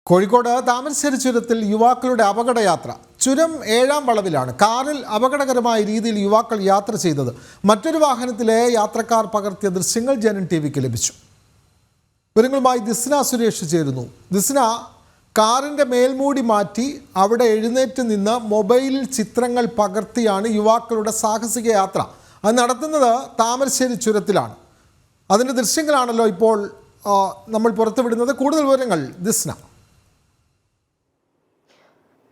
കോഴിക്കോട് താമരശ്ശേരി ചുരത്തിൽ യുവാക്കളുടെ അപകടയാത്ര. ചുരം 7-ാം വളവിലാണ്. കാറിൽ അപകടകരമായ രീതിയിൽ യുവാക്കൾ യാത്ര ചെയ്തത് മറ്റൊരു വാഹനത്തിലെ യാത്രക്കാർ പകർത്തിയ ദൃശ്യങ്ങൾ ജനൻ ടിവിക്ക് ലഭിച്ചു. വിവരങ്ങളുമായി ദിസ്ന സുരേഷ് ചേരുന്നു. ദിസ്ന, കാറിൻ്റെ മേൽമൂടി മാറ്റി അവിടെ എഴുന്നേറ്റ് നിന്ന് മൊബൈലിൽ ചിത്രങ്ങൾ പകർത്തിയാണ് യുവാക്കളുടെ സാഹസിക യാത്ര. അത് നടത്തുന്നത് താമരശ്ശേരി ചുരത്തിലാണ്. അതിൻ്റെ ദൃശ്യങ്ങളാണല്ലോ ഇപ്പോൾ നമ്മൾ പുറത്തുവിടുന്നത്. കൂടുതൽ വിവരങ്ങൾ ദിസ്ന.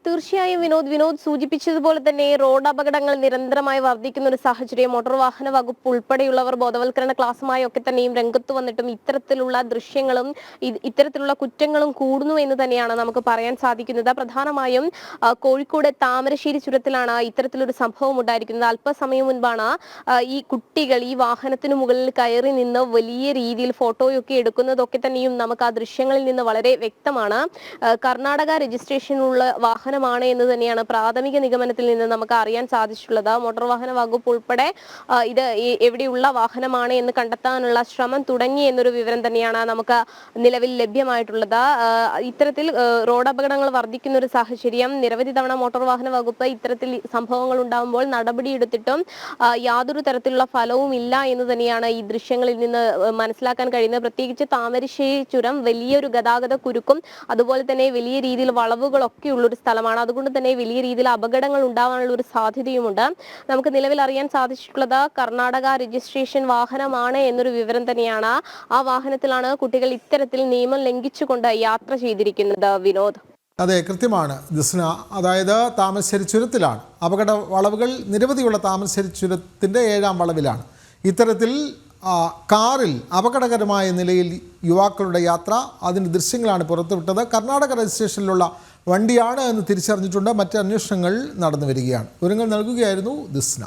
തീർച്ചയായും വിനോദ് സൂചിപ്പിച്ചതുപോലെ തന്നെ റോഡ് അപകടങ്ങൾ നിരന്തരമായി വർദ്ധിക്കുന്ന ഒരു സാഹചര്യം. മോട്ടോർ വാഹന വകുപ്പ് ഉൾപ്പെടെയുള്ളവർ ബോധവൽക്കരണ ക്ലാസുമായി ഒക്കെ തന്നെയും രംഗത്ത് വന്നിട്ടും ഇത്തരത്തിലുള്ള ദൃശ്യങ്ങളും ഇത്തരത്തിലുള്ള കുറ്റങ്ങളും കൂടുന്നു എന്ന് തന്നെയാണ് നമുക്ക് പറയാൻ സാധിക്കുന്നത്. പ്രധാനമായും കോഴിക്കോട് താമരശ്ശേരി ചുരത്തിലാണ് ഇത്തരത്തിലൊരു സംഭവം ഉണ്ടായിരിക്കുന്നത്. അല്പസമയം മുൻപാണ് ഈ കുട്ടികൾ ഈ വാഹനത്തിന് മുകളിൽ കയറി നിന്ന് വലിയ രീതിയിൽ ഫോട്ടോയൊക്കെ എടുക്കുന്നതൊക്കെ തന്നെയും നമുക്ക് ആ ദൃശ്യങ്ങളിൽ നിന്ന് വളരെ വ്യക്തമാണ്. കർണാടക രജിസ്ട്രേഷനുള്ള വാഹനം എന്ന് തന്നെയാണ് പ്രാഥമിക നിഗമനത്തിൽ നിന്ന് നമുക്ക് അറിയാൻ സാധിച്ചിട്ടുള്ളത്. മോട്ടോർ വാഹന വകുപ്പ് ഉൾപ്പെടെ ഇത് എവിടെയുള്ള വാഹനമാണ് എന്ന് കണ്ടെത്താനുള്ള ശ്രമം തുടങ്ങി എന്നൊരു വിവരം തന്നെയാണ് നമുക്ക് നിലവിൽ ലഭ്യമായിട്ടുള്ളത്. ഇത്തരത്തിൽ റോഡ് അപകടങ്ങൾ വർദ്ധിക്കുന്ന ഒരു സാഹചര്യം. നിരവധി തവണ മോട്ടോർ വാഹന വകുപ്പ് ഇത്തരത്തിൽ സംഭവങ്ങൾ ഉണ്ടാകുമ്പോൾ നടപടിയെടുത്തിട്ടും യാതൊരു തരത്തിലുള്ള ഫലവും ഇല്ല എന്ന് തന്നെയാണ് ഈ ദൃശ്യങ്ങളിൽ നിന്ന് മനസ്സിലാക്കാൻ കഴിയുന്നത്. പ്രത്യേകിച്ച് താമരശ്ശേരി ചുരം വലിയൊരു ഗതാഗത കുരുക്കും അതുപോലെ തന്നെ വലിയ രീതിയിൽ വളവുകളൊക്കെ ഉള്ളൊരു സ്ഥലമാണ്. അതുകൊണ്ട് തന്നെ വലിയ രീതിയിൽ അപകടങ്ങൾ ഉണ്ടാവാനുള്ള ഒരു സാധ്യതയുമുണ്ട്. നമുക്ക് നിലവിൽ അറിയാൻ സാധിച്ചിട്ടുള്ളത് കർണാടക രജിസ്ട്രേഷൻ വാഹനമാണ് എന്നൊരു വിവരം തന്നെയാണ്. ആ വാഹനത്തിലാണ് കുട്ടികൾ ഇത്തരത്തിൽ നിയമം ലംഘിച്ചുകൊണ്ട് യാത്ര ചെയ്തിരിക്കുന്നത്. വിനോദ്, അതെ, കൃത്യമാണ് ദിസ്ന. അതായത് താമരശ്ശേരി ചുരത്തിലാണ് അപകട വളവുകൾ നിരവധിയുള്ള. താമരശ്ശേരി ചുരത്തിൻ്റെ 7-ാം വളവിലാണ് ഇത്തരത്തിൽ കാറിൽ അപകടകരമായ നിലയിൽ യുവാക്കളുടെ യാത്ര. അതിൻ്റെ ദൃശ്യങ്ങളാണ് പുറത്തുവിട്ടത്. കർണാടക രജിസ്ട്രേഷനിലുള്ള വണ്ടിയാണ് എന്ന് തിരിച്ചറിഞ്ഞിട്ടുണ്ട്. മറ്റ് അന്വേഷണങ്ങൾ നടന്നു വരികയാണ്. വിവരങ്ങൾ നൽകുകയായിരുന്നു ദിസ്ന.